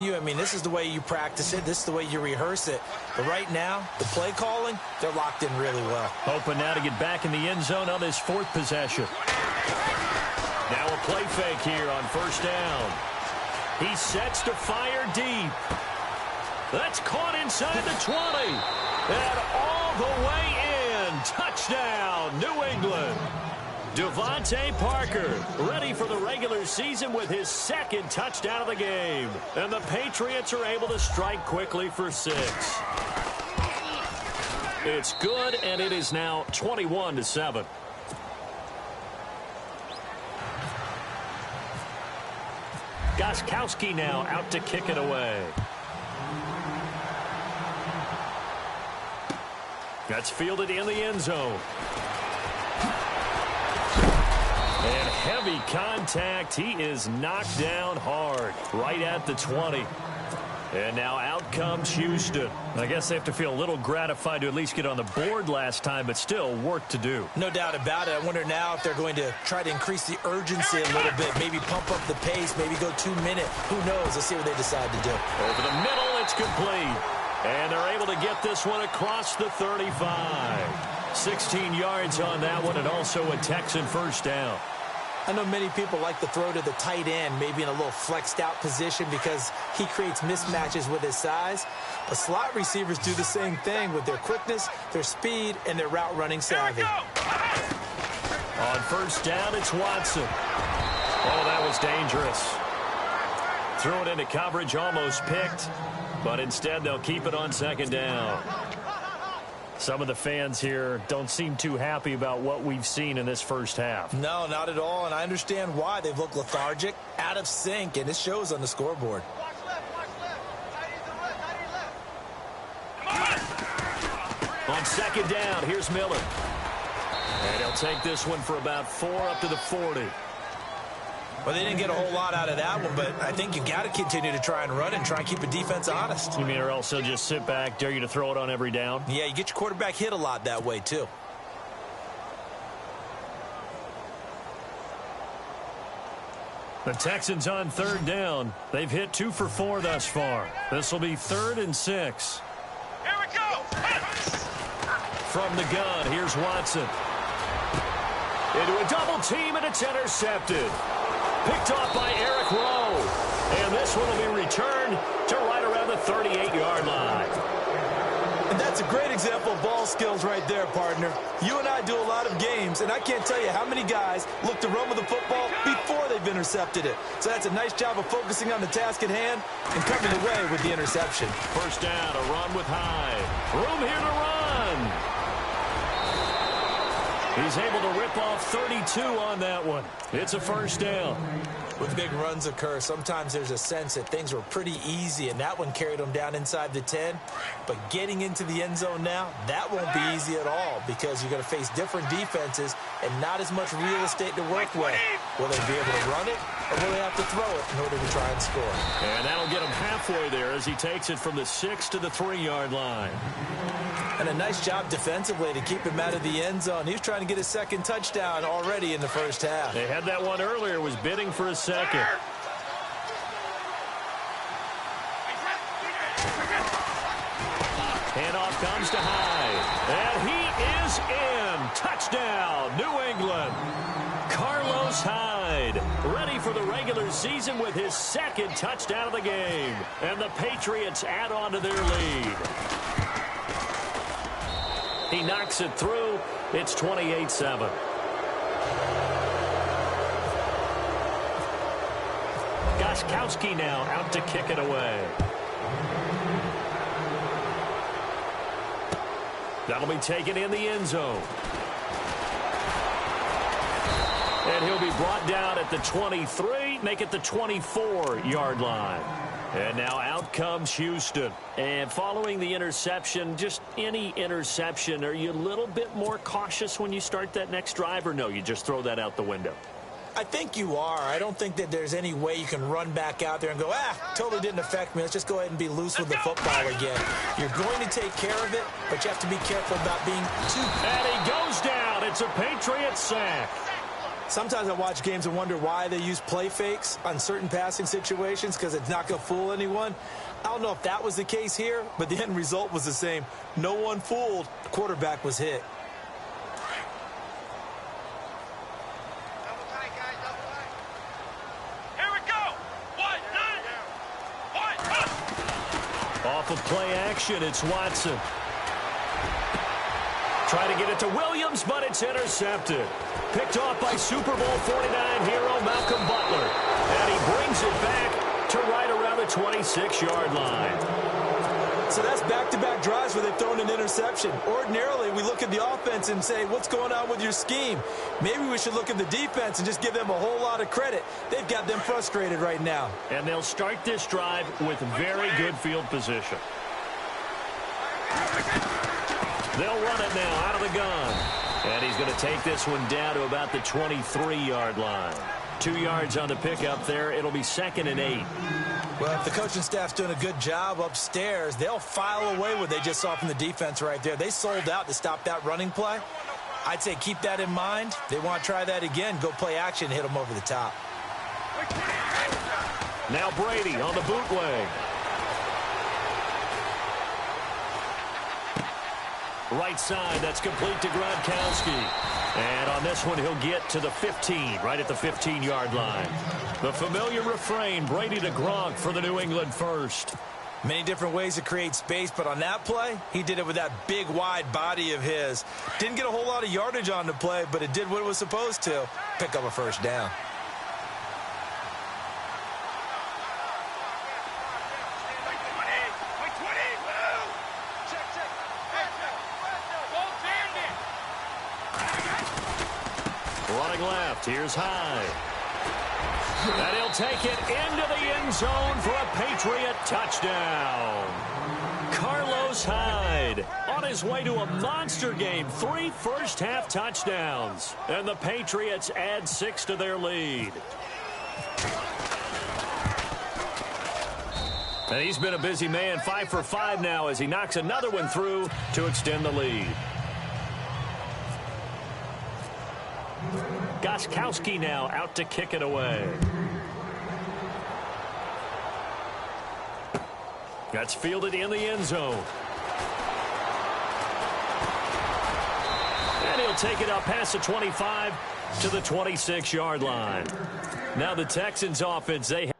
I mean, this is the way you practice it. This is the way you rehearse it. But right now, the play calling, they're locked in really well. Hoping now to get back in the end zone on this fourth possession. Now a play fake here on first down. He sets to fire deep. That's caught inside the 20. And all the way in. Touchdown, New England. Devontae Parker ready for the regular season with his second touchdown of the game. And the Patriots are able to strike quickly for 6. It's good, and it is now 21-7. Gostkowski now out to kick it away. That's fielded in the end zone. And heavy contact. He is knocked down hard right at the 20. And now out comes Houston. I guess they have to feel a little gratified to at least get on the board last time, but still work to do. No doubt about it. I wonder now if they're going to try to increase the urgency a little bit, maybe pump up the pace, maybe go 2-minute. Who knows? Let's see what they decide to do. Over the middle, it's complete. And they're able to get this one across the 35. 16 yards on that one, and also a Texan first down. I know many people like to throw to the tight end, maybe in a little flexed out position because he creates mismatches with his size. But slot receivers do the same thing with their quickness, their speed, and their route running savvy. On first down, it's Watson. Oh, that was dangerous. Threw it into coverage, almost picked, but instead they'll keep it on second down. Some of the fans here don't seem too happy about what we've seen in this first half. No, not at all, and I understand why. They've looked lethargic, out of sync, and it shows on the scoreboard. On second down, here's Miller. And he'll take this one for about 4 up to the 40. Well, they didn't get a whole lot out of that one, but I think you got to continue to try and run and try and keep the defense honest. You mean or else they'll just sit back, dare you to throw it on every down? Yeah, you get your quarterback hit a lot that way, too. The Texans on third down. They've hit 2 for 4 thus far. This will be 3rd and 6. Here we go. From the gun, here's Watson. Into a double team, and it's intercepted. Picked off by Eric Rowe. And this one will be returned to right around the 38-yard line. And that's a great example of ball skills right there, partner. You and I do a lot of games, and I can't tell you how many guys look to run with the football before they've intercepted it. So that's a nice job of focusing on the task at hand and coming away with the interception. First down, a run with Hyde. Room here to run. He's able to rip off 32 on that one. It's a first down. When big runs occur, sometimes there's a sense that things were pretty easy, and that one carried them down inside the 10. But getting into the end zone now, that won't be easy at all because you're going to face different defenses and not as much real estate to work with. Will they be able to run it, or will they have to throw it in order to try and score? And that'll get him halfway there as he takes it from the 6 to the 3-yard line. And a nice job defensively to keep him out of the end zone. He was trying to get his second touchdown already in the first half. They had that one earlier, was bidding for a second. Handoff comes to Hyde. And he is in. Touchdown, New England. Carlos Hyde, ready for the regular season with his second touchdown of the game. And the Patriots add on to their lead. He knocks it through. It's 28-7. Gostkowski now out to kick it away. That'll be taken in the end zone. And he'll be brought down at the 23, make it the 24-yard line. And now out comes Houston. And following the interception, just any interception, are you a little bit more cautious when you start that next drive, or no, you just throw that out the window? I think you are. I don't think that there's any way you can run back out there and go, totally didn't affect me. Let's just go ahead and be loose with the football again. You're going to take care of it, but you have to be careful about being too... And he goes down. It's a Patriot sack. Sometimes I watch games and wonder why they use play fakes on certain passing situations because it's not going to fool anyone. I don't know if that was the case here, but the end result was the same. No one fooled. The quarterback was hit. Off of play action, it's Watson. Trying to get it to Williams, but it's intercepted. Picked off by Super Bowl 49 hero Malcolm Butler. And he brings it back to right around the 26-yard line. So that's back-to-back drives where they've thrown an interception. Ordinarily, we look at the offense and say, what's going on with your scheme? Maybe we should look at the defense and just give them a whole lot of credit. They've got them frustrated right now. And they'll start this drive with very good field position. They'll run it now out of the gun. And he's going to take this one down to about the 23-yard line. 2 yards on the pickup there. It'll be 2nd and 8. Well, if the coaching staff's doing a good job upstairs, they'll file away what they just saw from the defense right there. They sold out to stop that running play. I'd say keep that in mind. They want to try that again. Go play action, hit them over the top. Now Brady on the bootleg. Right side, that's complete to Gronkowski. And on this one, he'll get to the 15, right at the 15-yard line. The familiar refrain, Brady to Gronk for the New England first. Many different ways to create space, but on that play, he did it with that big, wide body of his. Didn't get a whole lot of yardage on the play, but it did what it was supposed to. Pick up a first down. Running left, here's Hyde. And he'll take it into the end zone for a Patriot touchdown. Carlos Hyde on his way to a monster game. 3 first-half touchdowns. And the Patriots add 6 to their lead. And he's been a busy man, 5 for 5 now as he knocks another one through to extend the lead. Gostkowski now out to kick it away. That's fielded in the end zone. And he'll take it up past the 25 to the 26-yard line. Now the Texans offense, they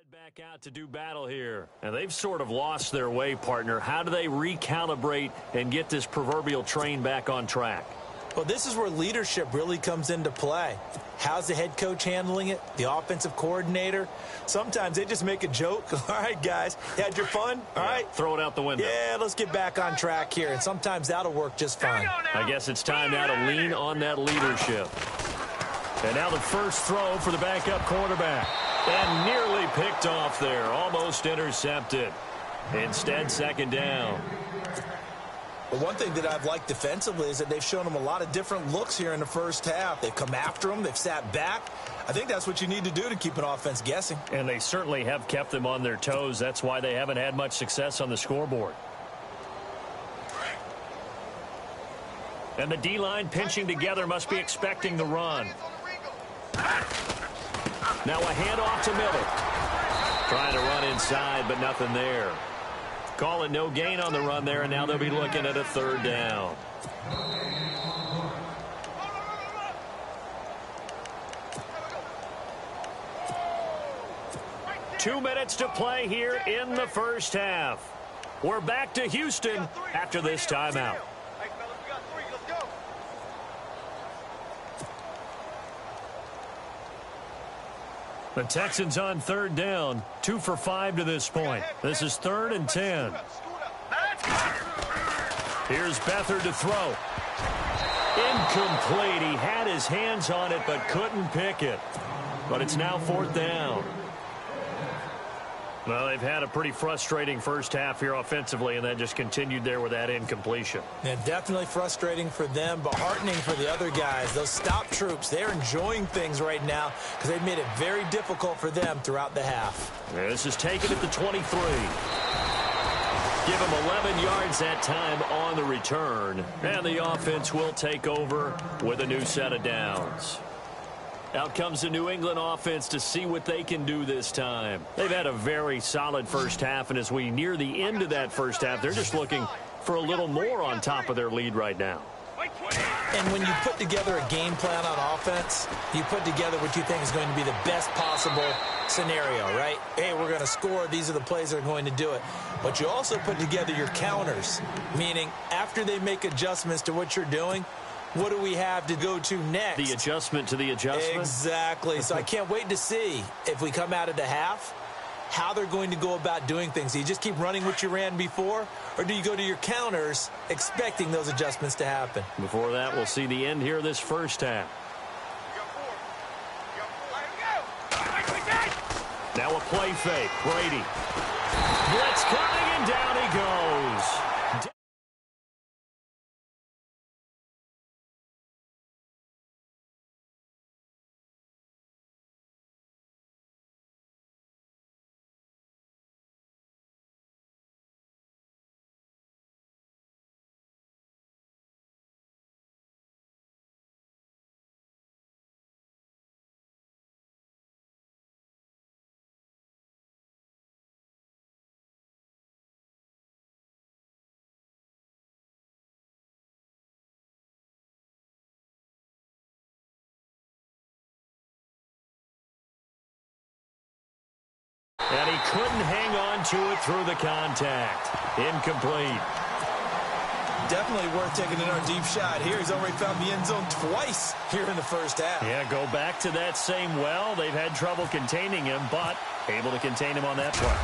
back out to do battle here. And they've sort of lost their way, partner. How do they recalibrate and get this proverbial train back on track? Well, this is where leadership really comes into play. How's the head coach handling it? The offensive coordinator? Sometimes they just make a joke. All right, guys, you had your fun? All right. Throw it out the window. Yeah, let's get back on track here. And sometimes that'll work just fine. I guess it's time now to lean on that leadership. And now the first throw for the backup quarterback. And nearly picked off there. Almost intercepted. Instead, 2nd down. But one thing that I've liked defensively is that they've shown them a lot of different looks here in the first half. They've come after them. They've sat back. I think that's what you need to do to keep an offense guessing. And they certainly have kept them on their toes. That's why they haven't had much success on the scoreboard. And the D-line pinching together must be expecting the run. Now a handoff to Miller. Trying to run inside, but nothing there. Call it no gain on the run there, and now they'll be looking at a 3rd down. Two minutes to play here in the first half. We're back to Houston after this timeout. The Texans on 3rd down, 2 for 5 to this point. This is 3rd and 10. Here's Beathard to throw. Incomplete. He had his hands on it but couldn't pick it. But it's now 4th down. Well, they've had a pretty frustrating first half here offensively, and then just continued there with that incompletion. Yeah, definitely frustrating for them, but heartening for the other guys. Those stop troops, they're enjoying things right now because they've made it very difficult for them throughout the half. Yeah, this is taken at the 23. Give him 11 yards that time on the return. And the offense will take over with a new set of downs. Out comes the New England offense to see what they can do this time. They've had a very solid first half, and as we near the end of that first half, they're just looking for a little more on top of their lead right now. And when you put together a game plan on offense, you put together what you think is going to be the best possible scenario, right? Hey, we're going to score. These are the plays that are going to do it. But you also put together your counters, meaning after they make adjustments to what you're doing, what do we have to go to next? The adjustment to the adjustment? Exactly. So I can't wait to see if we come out of the half, how they're going to go about doing things. Do you just keep running what you ran before, or do you go to your counters expecting those adjustments to happen? Before that, we'll see the end here of this first half. Now a play fake. Brady. Blitz coming, and down he goes. And he couldn't hang on to it through the contact. Incomplete. Definitely worth taking another deep shot here. He's already found the end zone twice here in the first half. Yeah, go back to that same well. They've had trouble containing him, but able to contain him on that play.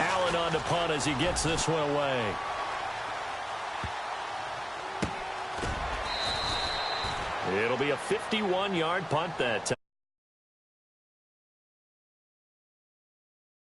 Allen on to punt as he gets this one away. It'll be a 51-yard punt that time.